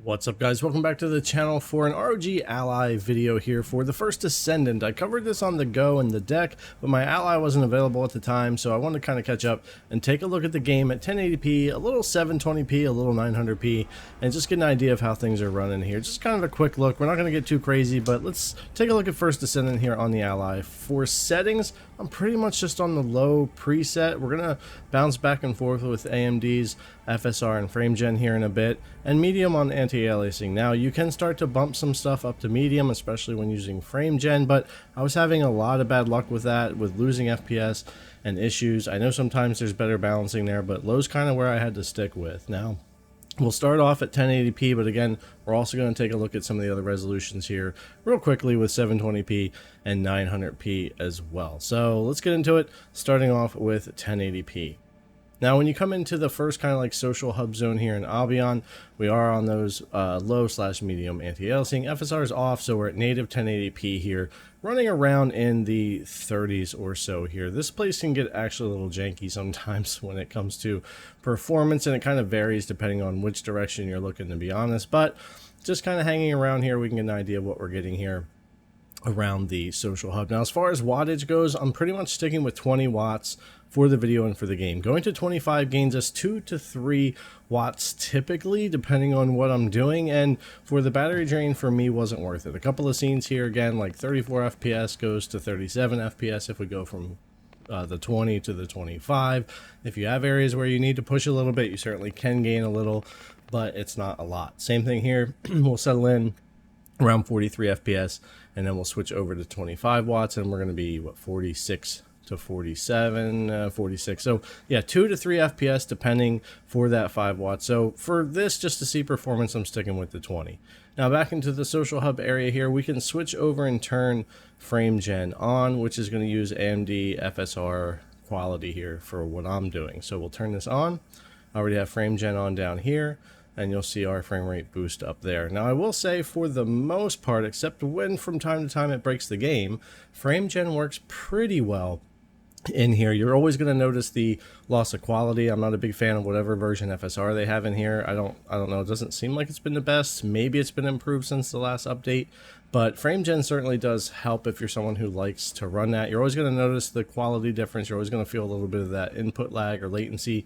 What's up, guys? Welcome back to the channel for an ROG Ally video here for the First Descendant. I covered this on the go and the deck, but my Ally wasn't available at the time, so I wanted to kind of catch up and take a look at the game at 1080p, a little 720p, a little 900p, and just get an idea of how things are running here. Just kind of a quick look. We're not going to get too crazy, but let's take a look at First Descendant here on the Ally. For settings, I'm pretty much just on the low preset. We're going to bounce back and forth with AMD's FSR and frame gen here in a bit, and medium on anti-aliasing. Now you can start to bump some stuff up to medium, especially when using frame gen, but I was having a lot of bad luck with that, with losing FPS and issues. I know sometimes there's better balancing there, but low's kind of where I had to stick with. Now we'll start off at 1080p, but again, we're also going to take a look at some of the other resolutions here real quickly with 720p and 900p as well. So let's get into it, starting off with 1080p. Now, when you come into the first kind of like social hub zone here in Albion, we are on those low/medium anti-aliasing. FSR is off, so we're at native 1080p here, running around in the 30s or so here. This place can get actually a little janky sometimes when it comes to performance, and it kind of varies depending on which direction you're looking, to be honest. But just kind of hanging around here, we can get an idea of what we're getting here around the social hub. Now, as far as wattage goes, I'm pretty much sticking with 20 watts for the video and for the game. Going to 25 gains us 2 to 3 watts typically, depending on what I'm doing, and for the battery drain, for me, wasn't worth it. A couple of scenes here, again, like 34 FPS goes to 37 FPS if we go from the 20 to the 25. If you have areas where you need to push a little bit, you certainly can gain a little, but it's not a lot. Same thing here. We'll settle in around 43 FPS, and then we'll switch over to 25 watts, and we're going to be, what, 46 to 47, 46. So yeah, 2 to 3 FPS depending for that 5 watts. So for this, just to see performance, I'm sticking with the 20. Now back into the social hub area here, we can switch over and turn frame gen on, which is going to use AMD FSR quality here for what I'm doing. So we'll turn this on. I already have frame gen on down here, and you'll see our frame rate boost up there. Now I will say, for the most part, except when from time to time it breaks the game, frame gen works pretty well in here. You're always going to notice the loss of quality. I'm not a big fan of whatever version FSR they have in here. I don't know. It doesn't seem like it's been the best. Maybe it's been improved since the last update, but frame gen certainly does help if you're someone who likes to run that. You're always going to notice the quality difference. You're always going to feel a little bit of that input lag or latency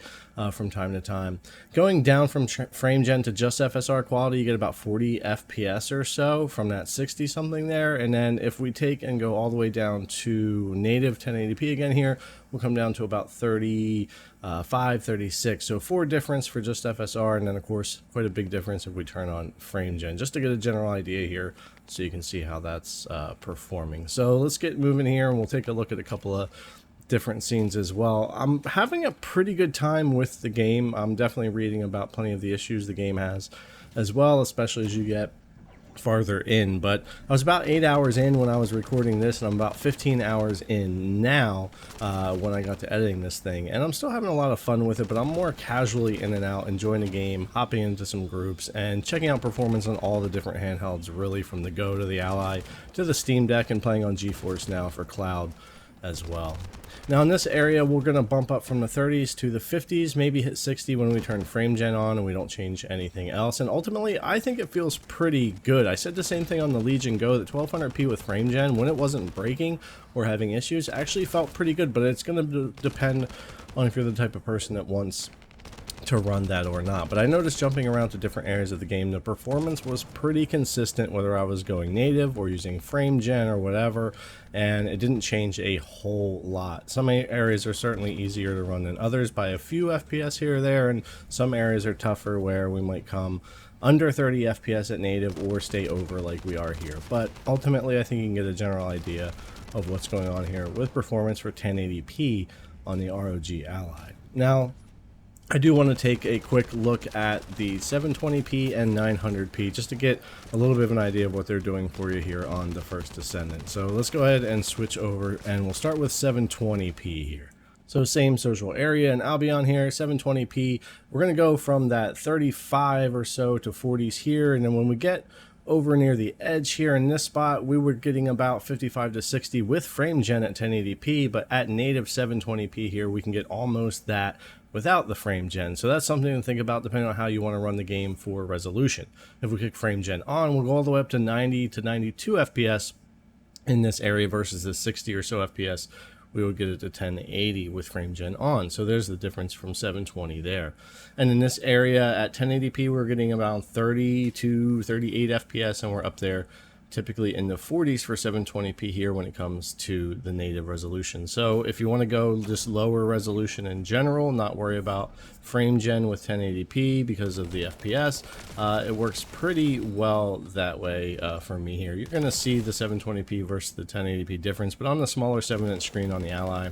from time to time. Going down from frame gen to just FSR quality, you get about 40 FPS or so from that 60 something there. And then if we take and go all the way down to native 1080p again here, we'll come down to about 35, 36. So 4 difference for just FSR, and then of course quite a big difference if we turn on frame gen, just to get a general idea here so you can see how that's performing. So let's get moving here, and we'll take a look at a couple of different scenes as well. I'm having a pretty good time with the game. I'm definitely reading about plenty of the issues the game has as well, especially as you get farther in. But I was about 8 hours in when I was recording this, and I'm about 15 hours in now when I got to editing this thing, and I'm still having a lot of fun with it, but I'm more casually in and out, enjoying the game, hopping into some groups, and checking out performance on all the different handhelds, really, from the Go to the Ally to the Steam Deck, and playing on GeForce now for cloud as well. Now in this area, we're going to bump up from the 30s to the 50s, maybe hit 60 when we turn frame gen on and we don't change anything else. And ultimately, I think it feels pretty good. I said the same thing on the Legion Go, that 1200p with frame gen, when it wasn't breaking or having issues, actually felt pretty good, but it's going to depend on if you're the type of person that wants to run that or not. But I noticed jumping around to different areas of the game, the performance was pretty consistent whether I was going native or using frame gen or whatever, and it didn't change a whole lot. Some areas are certainly easier to run than others by a few FPS here or there, and some areas are tougher where we might come under 30 FPS at native or stay over like we are here. But ultimately, I think you can get a general idea of what's going on here with performance for 1080p on the ROG Ally. Now, I do want to take a quick look at the 720p and 900p just to get a little bit of an idea of what they're doing for you here on the First Descendant. So let's go ahead and switch over, and we'll start with 720p here. So same social area in Albion here, 720p. We're going to go from that 35 or so to 40s here, and then when we get over near the edge here in this spot, we were getting about 55 to 60 with frame gen at 1080p, but at native 720p here, we can get almost that without the frame gen. So that's something to think about depending on how you want to run the game for resolution. If we click frame gen on, we'll go all the way up to 90 to 92 FPS in this area versus the 60 or so FPS we would get it to 1080 with frame gen on. So there's the difference from 720 there. And in this area at 1080p, we're getting about 30 to 38 FPS, and we're up there typically in the 40s for 720p here when it comes to the native resolution. So if you want to go just lower resolution in general, not worry about frame gen with 1080p because of the FPS, it works pretty well that way for me here. You're going to see the 720p versus the 1080p difference, but on the smaller 7-inch screen on the Ally,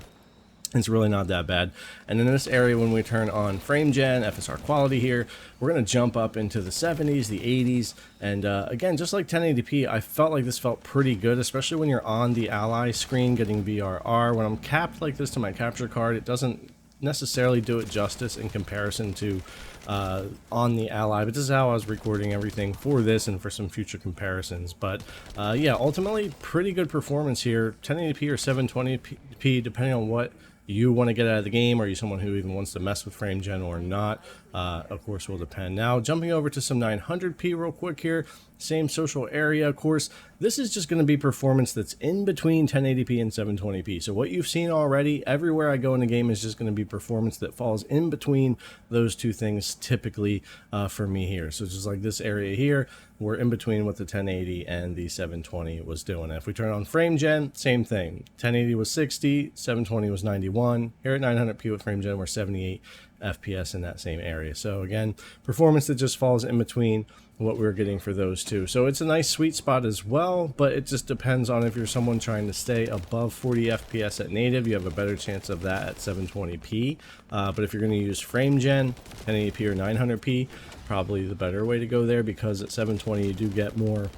it's really not that bad. And in this area, when we turn on frame gen, FSR quality here, we're going to jump up into the 70s, the 80s. And again, just like 1080p, I felt like this felt pretty good, especially when you're on the Ally screen getting VRR. When I'm capped like this to my capture card, it doesn't necessarily do it justice in comparison to on the Ally, but this is how I was recording everything for this and for some future comparisons. But yeah, ultimately pretty good performance here, 1080p or 720p depending on what you want to get out of the game. Are you someone who even wants to mess with frame gen or not? Of course will depend. Now jumping over to some 900p real quick here, same social area. Of course, this is just going to be performance that's in between 1080p and 720p. So what you've seen already, everywhere I go in the game is just going to be performance that falls in between those two things typically for me here. So just like this area here, we're in between what the 1080 and the 720 was doing. And if we turn on frame gen, same thing. 1080 was 60, 720 was 91. Here at 900p with frame gen, we're 78 FPS in that same area. So again, performance that just falls in between what we're getting for those two. So it's a nice sweet spot as well, but it just depends on if you're someone trying to stay above 40 FPS at native, you have a better chance of that at 720p. But if you're going to use frame gen, 1080p or 900p, probably the better way to go there, because at 720 you do get more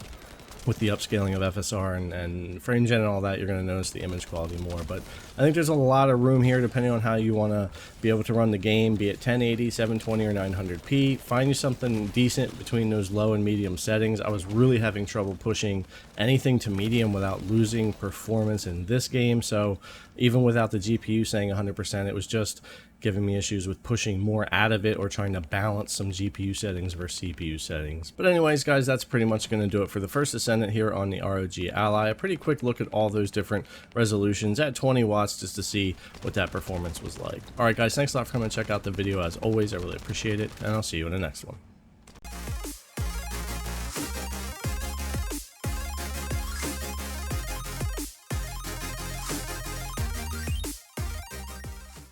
with the upscaling of FSR and frame gen and all that. You're going to notice the image quality more. But I think there's a lot of room here depending on how you want to be able to run the game, be it 1080, 720, or 900p. Find you something decent between those low and medium settings. I was really having trouble pushing anything to medium without losing performance in this game. So even without the GPU saying 100%, it was just giving me issues with pushing more out of it or trying to balance some GPU settings versus CPU settings. But anyways, guys, that's pretty much going to do it for the First Descendant here on the ROG Ally. A pretty quick look at all those different resolutions at 20 watts just to see what that performance was like. All right, guys, thanks a lot for coming to check out the video. As always, I really appreciate it, and I'll see you in the next one.